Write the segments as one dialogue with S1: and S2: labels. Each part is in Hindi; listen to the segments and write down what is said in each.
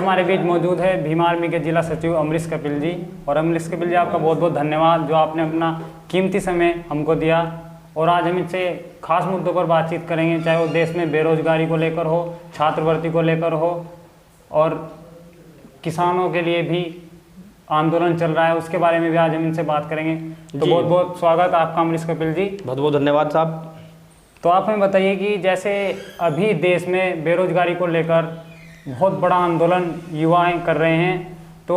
S1: हमारे बीच मौजूद है भीम आर्मी के जिला सचिव अमरीश कपिल जी। और अमरीश कपिल जी, आपका बहुत बहुत धन्यवाद जो आपने अपना कीमती समय हमको दिया। और आज हम इनसे खास मुद्दों पर बातचीत करेंगे, चाहे वो देश में बेरोजगारी को लेकर हो, छात्रवृत्ति को लेकर हो, और किसानों के लिए भी आंदोलन चल रहा है, उसके बारे में भी आज हम इनसे बात करेंगे। तो बहुत बहुत स्वागत आपका अमरीश कपिल जी।
S2: बहुत बहुत धन्यवाद साहब।
S1: तो आप हमें बताइए कि जैसे अभी देश में बेरोजगारी को लेकर बहुत बड़ा आंदोलन युवाएं कर रहे हैं, तो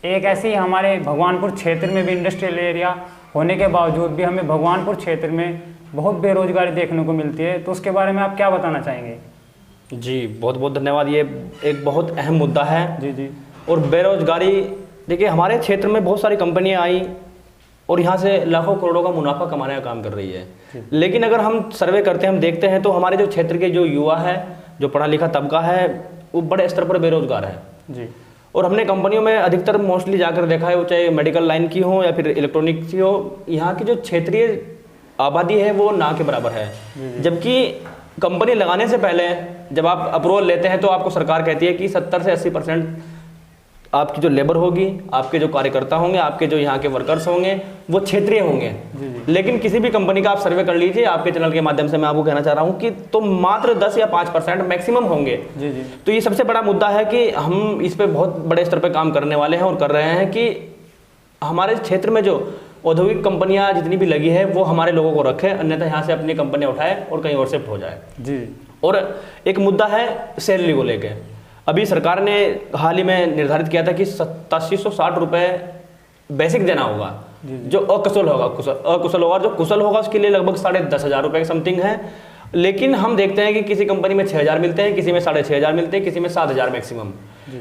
S1: एक ऐसे ही हमारे भगवानपुर क्षेत्र में भी इंडस्ट्रियल एरिया होने के बावजूद भी हमें भगवानपुर क्षेत्र में बहुत बेरोजगारी देखने को मिलती है, तो उसके बारे में आप क्या बताना चाहेंगे?
S2: जी बहुत बहुत धन्यवाद। ये एक बहुत अहम मुद्दा है।
S1: जी जी।
S2: और बेरोजगारी, देखिए हमारे क्षेत्र में बहुत सारी कंपनियां आई और यहाँ से लाखों करोड़ों का मुनाफा कमाने का काम कर रही है, लेकिन अगर हम सर्वे करते हैं, हम देखते हैं तो हमारे जो क्षेत्र के जो युवा है, जो पढ़ा लिखा तबका है, वो बड़े स्तर पर बेरोजगार है
S1: जी।
S2: और हमने कंपनियों में अधिकतर मोस्टली जाकर देखा है, वो चाहे मेडिकल लाइन की हो या फिर इलेक्ट्रॉनिक की हो, यहाँ की जो क्षेत्रीय आबादी है वो ना के बराबर है। जबकि कंपनी लगाने से पहले जब आप अप्रूवल लेते हैं तो आपको सरकार कहती है कि 70 से 80% आपकी जो लेबर होगी, आपके जो कार्यकर्ता होंगे, आपके जो यहाँ के वर्कर्स होंगे, वो क्षेत्रीय होंगे। लेकिन किसी भी कंपनी का आप सर्वे कर लीजिए, आपके चैनल के माध्यम से मैं आपको कहना चाह रहा हूँ कि तो मात्र 10 या 5% मैक्सिमम होंगे।
S1: जी जी।
S2: तो ये सबसे बड़ा मुद्दा है कि हम इस पे बहुत बड़े स्तर पे काम करने वाले हैं और कर रहे हैं कि हमारे क्षेत्र में जो औद्योगिक कंपनियां जितनी भी लगी है वो हमारे लोगों को रखे, अन्यथा यहाँ से अपनी कंपनियां उठाए और कहीं और शिफ्ट हो जाए।
S1: जी। और
S2: एक मुद्दा है सैलरी को लेके। अभी सरकार ने हाल ही में निर्धारित किया था कि 8760 रुपये बेसिक देना होगा, जो अकुशल होगा, अकुशल होगा, जो कुशल होगा उसके लिए लगभग 10,500 रुपये की समथिंग है। लेकिन हम देखते हैं कि किसी कंपनी में 6,000 मिलते हैं, किसी में 6,500 मिलते हैं, किसी में 7,000 मैक्सिमम।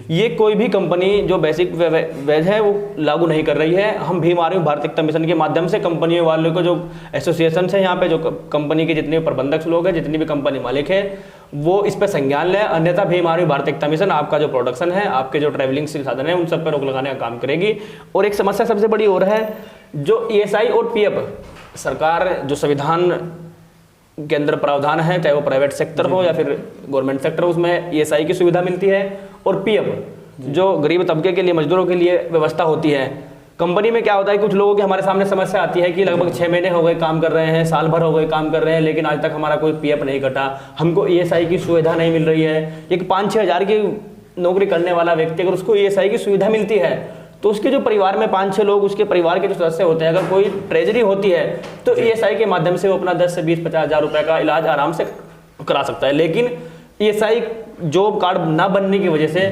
S2: ये कोई भी कंपनी जो बेसिक वेज है वो लागू नहीं कर रही है। हम भीम आर्मी भारत एकता मिशन के माध्यम से कंपनियों वालों को, जो एसोसिएशन है यहाँ पे, जो कंपनी के जितने भी प्रबंधक लोग हैं, जितनी भी कंपनी मालिक है, वो इस पर संज्ञान लें, अन्यथा भीम आर्मी भारत एकता मिशन आपका जो प्रोडक्शन है, आपके जो ट्रैवलिंग साधन है, उन सब पर रोक लगाने का काम करेगी। और एक समस्या सबसे बड़ी और है, जो ESI और PF सरकार जो संविधान के अंदर प्रावधान है, चाहे वो प्राइवेट सेक्टर हो या फिर गवर्नमेंट सेक्टर हो, उसमें ESI की सुविधा मिलती है। और PF जो गरीब तबके के लिए, मजदूरों के लिए व्यवस्था होती है। कंपनी में क्या होता है, कुछ लोगों की हमारे सामने समस्या आती है कि लगभग 6 महीने हो गए काम कर रहे हैं, साल भर हो गए काम कर रहे हैं, लेकिन आज तक हमारा कोई PF नहीं कटा, हमको ESI की सुविधा नहीं मिल रही है। एक 5-6 हज़ार की नौकरी करने वाला व्यक्ति अगर उसको ESI की सुविधा मिलती है तो उसके जो परिवार में 5-6 लोग, उसके परिवार के जो सदस्य होते हैं, अगर कोई ट्रेजरी होती है तो ESI के माध्यम से वो अपना 10 से 20-50 हज़ार रुपये का इलाज आराम से करा सकता है। लेकिन ESI जॉब कार्ड ना बनने की वजह से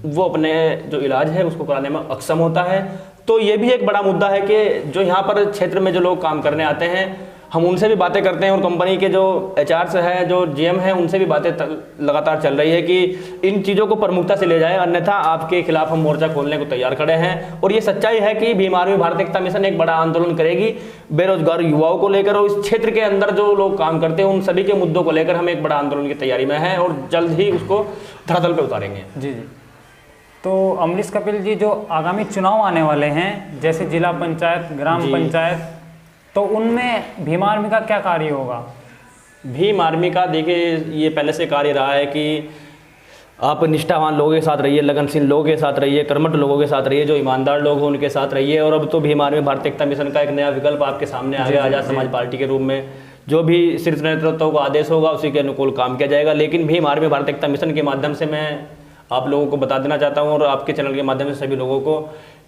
S2: वो अपने जो इलाज है उसको कराने में अक्षम होता है। तो ये भी एक बड़ा मुद्दा है कि जो यहाँ पर क्षेत्र में जो लोग काम करने आते हैं, हम उनसे भी बातें करते हैं और कंपनी के जो HR है, जो GM है, उनसे भी बातें लगातार चल रही है कि इन चीज़ों को प्रमुखता से ले जाए, अन्यथा आपके खिलाफ हम मोर्चा खोलने को तैयार खड़े हैं। और ये सच्चाई है कि भीम आर्मी भारत एकता मिशन एक बड़ा आंदोलन करेगी बेरोजगार युवाओं को लेकर, और इस क्षेत्र के अंदर जो लोग काम करते हैं उन सभी के मुद्दों को लेकर हम एक बड़ा आंदोलन की तैयारी में हैं और जल्द ही उसको धरातल पर उतारेंगे।
S1: जी जी। तो अमरीश कपिल जी, जो आगामी चुनाव आने वाले हैं, जैसे जिला पंचायत, ग्राम पंचायत, तो उनमें भीम आर्मी का क्या कार्य होगा?
S2: भीम आर्मी का देखिए ये पहले से कार्य रहा है कि आप निष्ठावान लोगों के साथ रहिए, लगनशील लोगों के साथ रहिए, कर्मठ लोगों के साथ रहिए, जो ईमानदार लोग हैं उनके साथ रहिए। और अब तो भीम आर्मी भारत एकता मिशन का एक नया विकल्प आपके सामने आ गया, आज़ाद समाज पार्टी के रूप में। जो भी शीर्ष नेतृत्व का आदेश होगा उसी के अनुकूल काम किया जाएगा। लेकिन भीम आर्मी भारत एकता मिशन के माध्यम से मैं आप लोगों को बता देना चाहता हूं और आपके चैनल के माध्यम से सभी लोगों को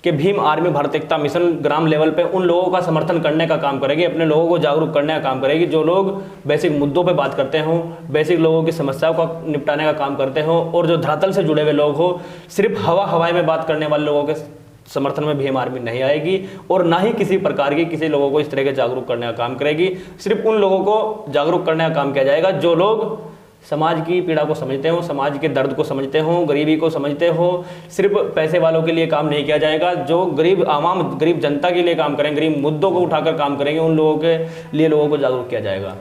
S2: कि भीम आर्मी भारत एकता मिशन ग्राम लेवल पे उन लोगों का समर्थन करने का काम करेगी, अपने लोगों को जागरूक करने का काम करेगी, जो लोग बेसिक मुद्दों पे बात करते हों, बेसिक लोगों की समस्याओं का निपटाने का काम करते हों, और जो धरातल से जुड़े हुए लोग हो। सिर्फ हवाई में बात करने वाले लोगों के समर्थन में भीम आर्मी नहीं आएगी और ना ही किसी प्रकार की किसी लोगों को इस तरह के जागरूक करने का काम करेगी। सिर्फ उन लोगों को जागरूक करने का काम किया जाएगा जो लोग समाज की पीड़ा को समझते हो, समाज के दर्द को समझते हो, गरीबी को समझते हो। सिर्फ पैसे वालों के लिए काम नहीं किया जाएगा, जो गरीब आवाम, गरीब जनता के लिए काम करेंगे, गरीब मुद्दों को उठाकर काम करेंगे, उन लोगों के लिए लोगों को जागरूक किया जाएगा।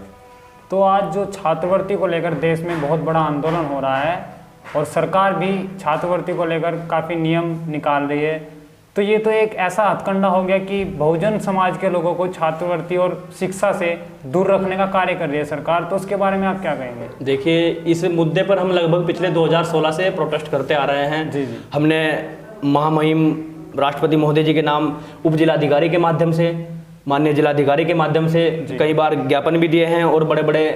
S1: तो आज जो छात्रवृत्ति को लेकर देश में बहुत बड़ा आंदोलन हो रहा है और सरकार भी छात्रवृत्ति को लेकर काफ़ी नियम निकाल रही है, तो ये तो एक ऐसा हथकंडा हो गया कि बहुजन समाज के लोगों को छात्रवृत्ति और शिक्षा से दूर रखने का कार्य कर रही है सरकार। तो उसके बारे में आप क्या कहेंगे?
S2: देखिए, इस मुद्दे पर हम लगभग पिछले 2016 से प्रोटेस्ट करते आ रहे हैं।
S1: जी जी।
S2: हमने महामहिम राष्ट्रपति महोदय जी के नाम उप जिलाधिकारी के माध्यम से, माननीय जिलाधिकारी के माध्यम से कई बार ज्ञापन भी दिए हैं और बड़े बड़े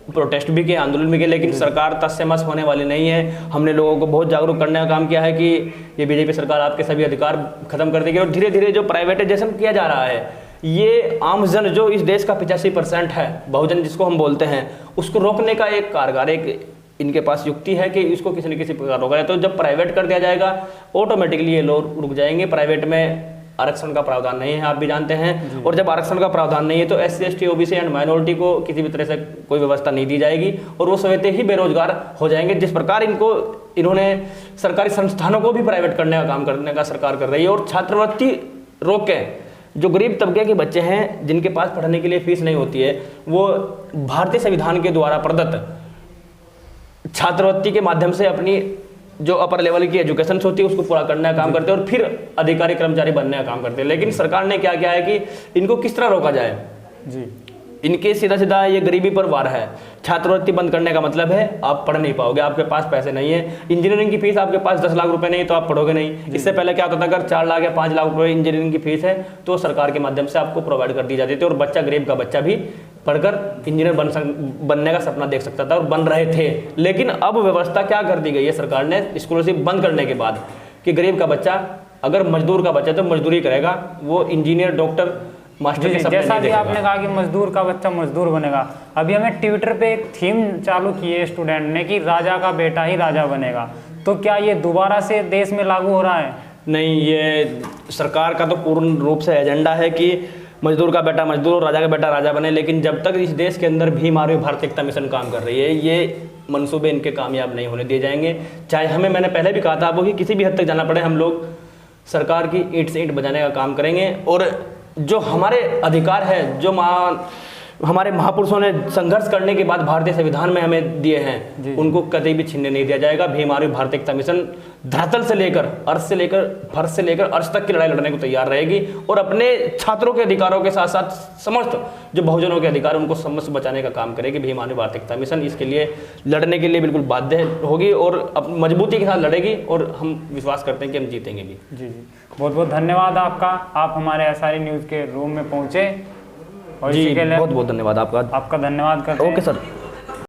S2: प्रोटेस्ट भी किए, आंदोलन भी किए, लेकिन सरकार तस से मस होने वाली नहीं है। हमने लोगों को बहुत जागरूक करने का काम किया है कि ये बीजेपी सरकार आपके सभी अधिकार खत्म कर देगी। और धीरे धीरे जो प्राइवेटाइजेशन किया जा रहा है, ये आम जन जो इस देश का 85% है, बहुजन जिसको हम बोलते हैं, उसको रोकने का एक कारगर, एक इनके पास युक्ति है कि इसको किसी न किसी प्रकार रोका जाए। तो जब प्राइवेट कर दिया जाएगा, ऑटोमेटिकली ये लोग रुक जाएंगे। प्राइवेट में आरक्षण का प्रावधान नहीं है, आप भी जानते हैं। और जब आरक्षण का प्रावधान नहीं है तो SC ST OBC and minority को किसी भी तरह से कोई व्यवस्था नहीं दी जाएगी और वो स्वतः ही बेरोजगार हो जाएंगे। जिस प्रकार इन्होंने सरकारी संस्थानों को भी प्राइवेट करने का काम करने का सरकार कर रही है। और छात्रवृत्ति रोक के जो गरीब तबके के बच्चे हैं, जिनके पास पढ़ने के लिए फीस नहीं होती है, वो भारतीय संविधान के द्वारा प्रदत्त छात्रवृत्ति के माध्यम से अपनी जो अपर लेवल की एजुकेशन होती है उसको पूरा करने का काम करते हैं और फिर अधिकारी कर्मचारी बनने का काम करते हैं। लेकिन सरकार ने क्या किया है कि इनको किस तरह रोका जाए
S1: जी।
S2: इनके सीधा सीधा ये गरीबी पर वार है। छात्रवृत्ति बंद करने का मतलब है आप पढ़ नहीं पाओगे, आपके पास पैसे नहीं है। इंजीनियरिंग की फीस आपके पास 10 लाख रुपए नहीं तो आप पढ़ोगे नहीं। इससे पहले क्या होता था, अगर 4 लाख या 5 लाख रुपए इंजीनियरिंग की फीस है तो सरकार के माध्यम से आपको प्रोवाइड कर दी जाती थी और बच्चा, गरीब का बच्चा भी पढ़कर इंजीनियर बनने का सपना देख सकता था और बन रहे थे। लेकिन अब व्यवस्था क्या कर दी गई है सरकार ने स्कॉलरशिप बंद करने के बाद कि गरीब का बच्चा, अगर मजदूर का बच्चा तो मजदूरी करेगा, वो इंजीनियर, डॉक्टर, मास्टर के सपने
S1: जैसा
S2: नहीं
S1: कि
S2: देखेगा।
S1: आपने कहा कि मजदूर का बच्चा मजदूर बनेगा। अभी हमें ट्विटर पे एक थीम चालू की है स्टूडेंट ने कि राजा का बेटा ही राजा बनेगा। तो क्या ये दोबारा से देश में लागू हो रहा है?
S2: नहीं, ये सरकार का तो पूर्ण रूप से एजेंडा है कि मजदूर का बेटा मजदूर और राजा का बेटा राजा बने। लेकिन जब तक इस देश के अंदर भीम आर्मी भारत एकता मिशन काम कर रही है, ये मंसूबे इनके कामयाब नहीं होने दिए जाएंगे। चाहे हमें, मैंने पहले भी कहा था आपको कि किसी भी हद तक जाना पड़े, हम लोग सरकार की ईंट से ईंट बजाने का काम करेंगे। और जो हमारे अधिकार है, जो हमारे महापुरुषों ने संघर्ष करने के बाद भारतीय संविधान में हमें दिए हैं, उनको कभी भी छीनने नहीं दिया जाएगा। भीम आर्मी भारत एकता मिशन धरातल से लेकर अर्श से लेकर फर्श से लेकर अर्श तक की लड़ाई लड़ने को तैयार रहेगी और अपने छात्रों के अधिकारों के साथ साथ समस्त जो बहुजनों के अधिकार उनको समस्त बचाने का काम करेगी भीम आर्मी भारत एकता मिशन। इसके लिए लड़ने के लिए बिल्कुल बाध्य होगी और मजबूती के साथ लड़ेगी और हम विश्वास करते हैं कि हम जीतेंगे भी।
S1: जी जी, बहुत बहुत धन्यवाद आपका। आप हमारे SRE न्यूज़ के रूम में पहुंचे और
S2: जी,
S1: इसी के लिए
S2: बहुत बहुत धन्यवाद आपका।
S1: आपका धन्यवाद करते हैं।
S2: Okay sir.